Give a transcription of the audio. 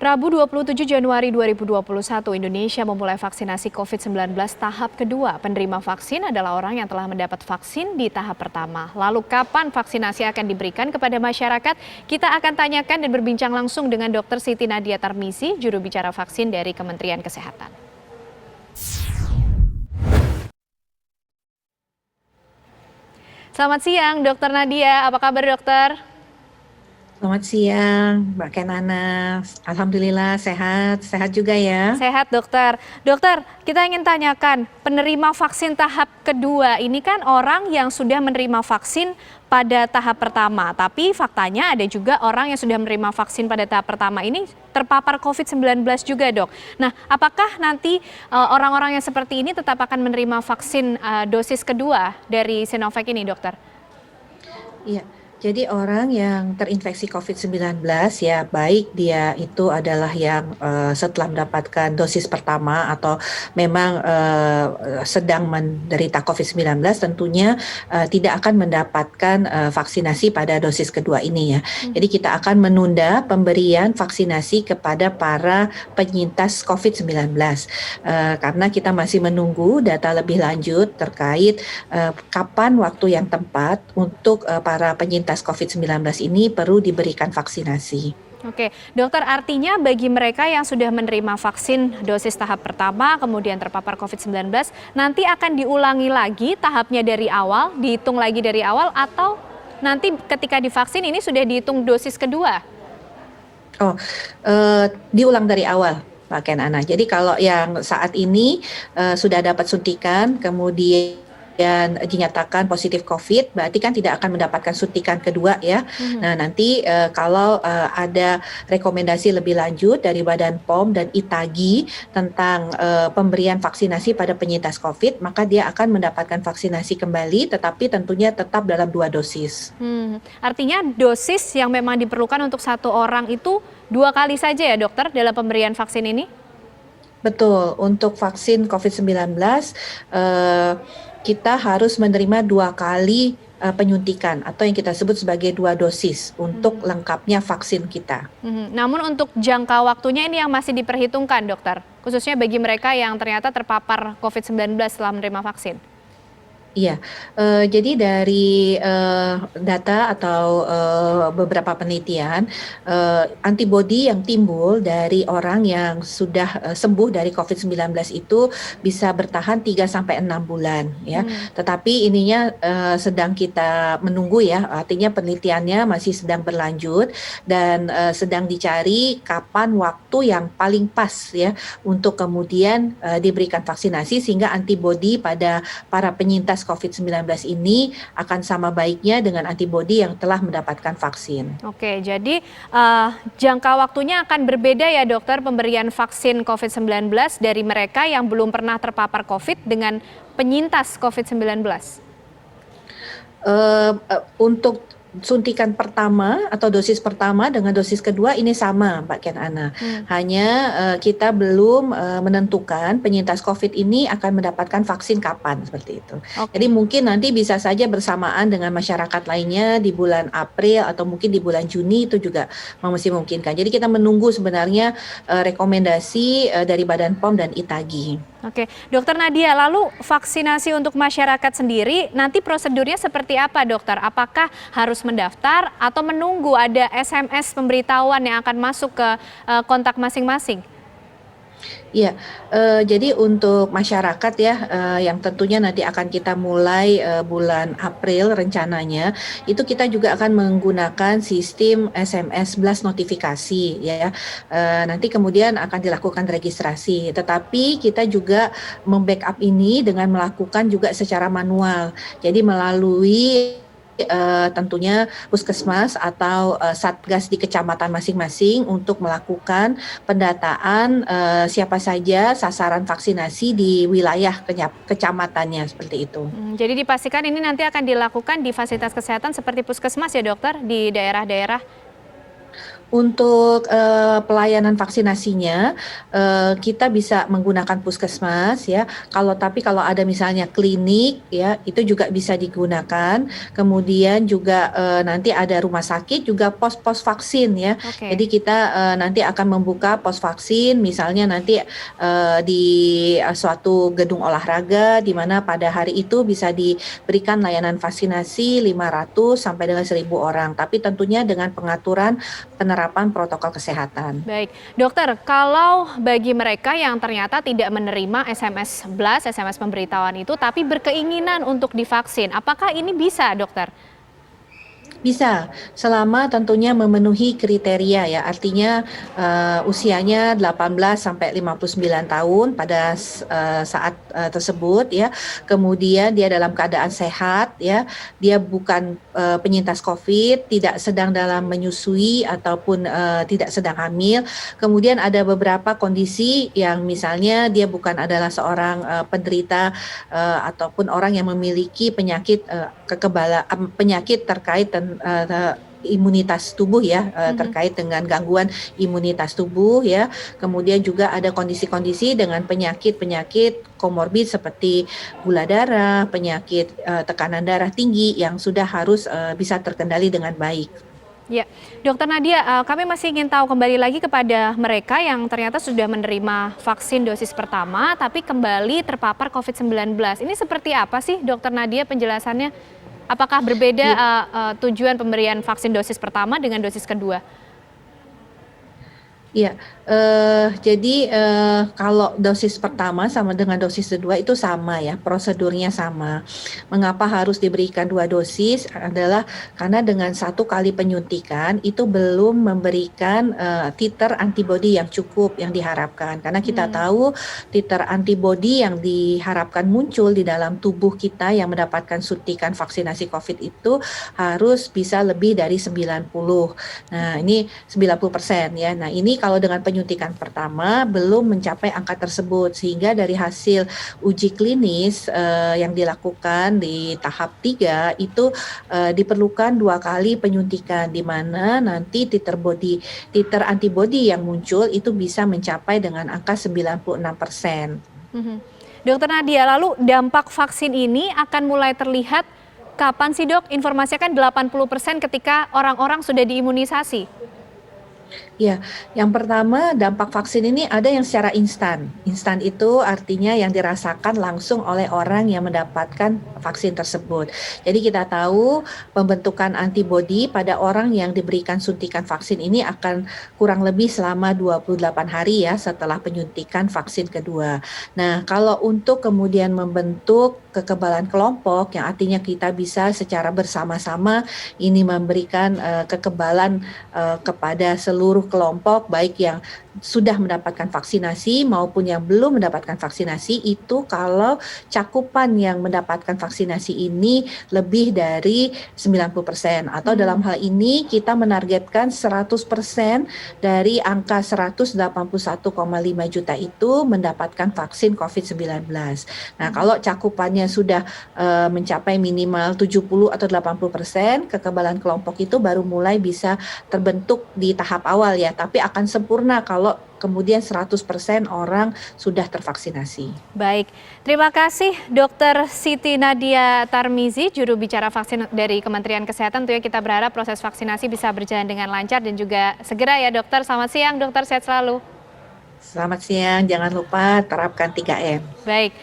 Rabu 27 Januari 2021, Indonesia memulai vaksinasi COVID-19 tahap kedua. Penerima vaksin adalah orang yang telah mendapat vaksin di tahap pertama. Lalu kapan vaksinasi akan diberikan kepada masyarakat? Kita akan tanyakan dan berbincang langsung dengan Dr. Siti Nadia Tarmizi, juru bicara vaksin dari Kementerian Kesehatan. Selamat siang, Dr. Nadia. Apa kabar, dokter? Selamat siang, Mbak Kenana. Alhamdulillah sehat, sehat juga ya. Sehat, dokter. Dokter, kita ingin tanyakan, penerima vaksin tahap kedua ini kan orang yang sudah menerima vaksin pada tahap pertama. Tapi faktanya ada juga orang yang sudah menerima vaksin pada tahap pertama ini terpapar COVID-19 juga, dok. Nah, apakah nanti orang-orang yang seperti ini tetap akan menerima vaksin dosis kedua dari Sinovac ini, dokter? Iya, jadi orang yang terinfeksi COVID-19 ya, baik dia itu adalah yang setelah mendapatkan dosis pertama atau memang sedang menderita COVID-19, tentunya tidak akan mendapatkan vaksinasi pada dosis kedua ini ya. Jadi kita akan menunda pemberian vaksinasi kepada para penyintas COVID-19 karena kita masih menunggu data lebih lanjut terkait kapan waktu yang tepat untuk para penyintas COVID-19 ini perlu diberikan vaksinasi. Oke, dokter, artinya bagi mereka yang sudah menerima vaksin dosis tahap pertama kemudian terpapar COVID-19, nanti akan diulangi lagi tahapnya dari awal, dihitung lagi dari awal, atau nanti ketika divaksin ini sudah dihitung dosis kedua? Oh, diulang dari awal, Pak Kenana. Jadi kalau yang saat ini sudah dapat suntikan, kemudian dinyatakan positif COVID, berarti kan tidak akan mendapatkan suntikan kedua ya. Nah nanti kalau ada rekomendasi lebih lanjut dari Badan POM dan ITAGI tentang pemberian vaksinasi pada penyintas COVID, maka dia akan mendapatkan vaksinasi kembali, tetapi tentunya tetap dalam 2 dosis. Artinya dosis yang memang diperlukan untuk satu orang itu 2 kali saja ya, dokter, dalam pemberian vaksin ini? Betul, untuk vaksin COVID-19 kita harus menerima 2 kali penyuntikan atau yang kita sebut sebagai 2 dosis untuk lengkapnya vaksin kita. Namun untuk jangka waktunya ini yang masih diperhitungkan, dokter, khususnya bagi mereka yang ternyata terpapar COVID-19 setelah menerima vaksin. Iya, jadi dari data atau beberapa penelitian, antibodi yang timbul dari orang yang sudah sembuh dari COVID-19 itu bisa bertahan 3-6 bulan ya. Tetapi ininya sedang kita menunggu ya, artinya penelitiannya masih sedang berlanjut dan sedang dicari kapan waktu yang paling pas ya untuk kemudian diberikan vaksinasi sehingga antibodi pada para penyintas COVID-19 ini akan sama baiknya dengan antibodi yang telah mendapatkan vaksin. Oke, jadi jangka waktunya akan berbeda ya, dokter, pemberian vaksin COVID-19 dari mereka yang belum pernah terpapar COVID dengan penyintas COVID-19? Untuk suntikan pertama atau dosis pertama dengan dosis kedua ini sama, Mbak Kenana. Hanya kita belum menentukan penyintas COVID ini akan mendapatkan vaksin kapan, seperti itu. Jadi mungkin nanti bisa saja bersamaan dengan masyarakat lainnya di bulan April atau mungkin di bulan Juni, itu juga masih memungkinkan. Jadi kita menunggu sebenarnya rekomendasi dari Badan POM dan ITAGI. Oke, dokter Nadia, lalu vaksinasi untuk masyarakat sendiri nanti prosedurnya seperti apa, dokter? Apakah harus mendaftar atau menunggu ada SMS pemberitahuan yang akan masuk ke kontak masing-masing? Iya, jadi untuk masyarakat ya, yang tentunya nanti akan kita mulai bulan April rencananya, itu kita juga akan menggunakan sistem SMS blast notifikasi ya. Nanti kemudian akan dilakukan registrasi, tetapi kita juga membackup ini dengan melakukan juga secara manual. Jadi melalui tentunya puskesmas atau satgas di kecamatan masing-masing untuk melakukan pendataan siapa saja sasaran vaksinasi di wilayah kecamatannya, seperti itu. Jadi dipastikan ini nanti akan dilakukan di fasilitas kesehatan seperti puskesmas ya, dokter, di daerah-daerah? Untuk pelayanan vaksinasinya, kita bisa menggunakan puskesmas ya. Kalau ada misalnya klinik ya, itu juga bisa digunakan. Kemudian juga nanti ada rumah sakit juga pos-pos vaksin ya. Oke. Jadi kita nanti akan membuka pos vaksin, misalnya nanti di suatu gedung olahraga, di mana pada hari itu bisa diberikan layanan vaksinasi 500 sampai dengan 1.000 orang. Tapi tentunya dengan pengaturan penerapan protokol kesehatan. Baik, dokter, kalau bagi mereka yang ternyata tidak menerima SMS blast, SMS pemberitahuan itu, tapi berkeinginan untuk divaksin, apakah ini bisa, dokter? Bisa, selama tentunya memenuhi kriteria ya, artinya usianya 18 sampai 59 tahun pada saat tersebut ya. Kemudian dia dalam keadaan sehat ya, dia bukan penyintas COVID, tidak sedang dalam menyusui ataupun tidak sedang hamil. Kemudian ada beberapa kondisi yang misalnya dia bukan adalah seorang penderita ataupun orang yang memiliki penyakit penyakit terkait imunitas tubuh ya, terkait dengan gangguan imunitas tubuh ya. Kemudian juga ada kondisi-kondisi dengan penyakit-penyakit komorbid seperti gula darah, penyakit tekanan darah tinggi yang sudah harus bisa terkendali dengan baik. Ya, Dokter Nadia, kami masih ingin tahu kembali lagi kepada mereka yang ternyata sudah menerima vaksin dosis pertama, tapi kembali terpapar COVID-19. Ini seperti apa sih, Dokter Nadia, penjelasannya? Apakah berbeda tujuan pemberian vaksin dosis pertama dengan dosis kedua? Iya, jadi kalau dosis pertama sama dengan dosis kedua itu sama ya, prosedurnya sama. Mengapa harus diberikan 2 dosis adalah karena dengan 1 kali penyuntikan itu belum memberikan titer antibodi yang cukup yang diharapkan. Karena kita tahu titer antibodi yang diharapkan muncul di dalam tubuh kita yang mendapatkan suntikan vaksinasi COVID itu harus bisa lebih dari 90. Nah, ini 90% ya. Nah, ini kalau dengan penyuntikan pertama belum mencapai angka tersebut, sehingga dari hasil uji klinis yang dilakukan di tahap 3 itu diperlukan 2 kali penyuntikan, di mana nanti titer antibodi yang muncul itu bisa mencapai dengan angka 96%. Dokter Nadia, lalu dampak vaksin ini akan mulai terlihat kapan sih, Dok? Informasinya kan 80% ketika orang-orang sudah diimunisasi. Ya, yang pertama dampak vaksin ini ada yang secara instan. Instan itu artinya yang dirasakan langsung oleh orang yang mendapatkan vaksin tersebut. Jadi kita tahu pembentukan antibodi pada orang yang diberikan suntikan vaksin ini akan kurang lebih selama 28 hari ya setelah penyuntikan vaksin kedua. Nah, kalau untuk kemudian membentuk kekebalan kelompok yang artinya kita bisa secara bersama-sama ini memberikan kekebalan kepada seluruh kelompok baik yang sudah mendapatkan vaksinasi maupun yang belum mendapatkan vaksinasi, itu kalau cakupan yang mendapatkan vaksinasi ini lebih dari 90%, atau dalam hal ini kita menargetkan 100% dari angka 181,5 juta itu mendapatkan vaksin COVID-19. Nah, kalau cakupannya sudah mencapai minimal 70 atau 80%, kekebalan kelompok itu baru mulai bisa terbentuk di tahap awal ya, tapi akan sempurna kalau kemudian 100% orang sudah tervaksinasi. Baik, terima kasih Dr. Siti Nadia Tarmizi, juru bicara vaksin dari Kementerian Kesehatan. Tentunya kita berharap proses vaksinasi bisa berjalan dengan lancar dan juga segera ya, Dokter. Selamat siang, Dokter, sehat selalu. Selamat siang, jangan lupa terapkan 3M. Baik.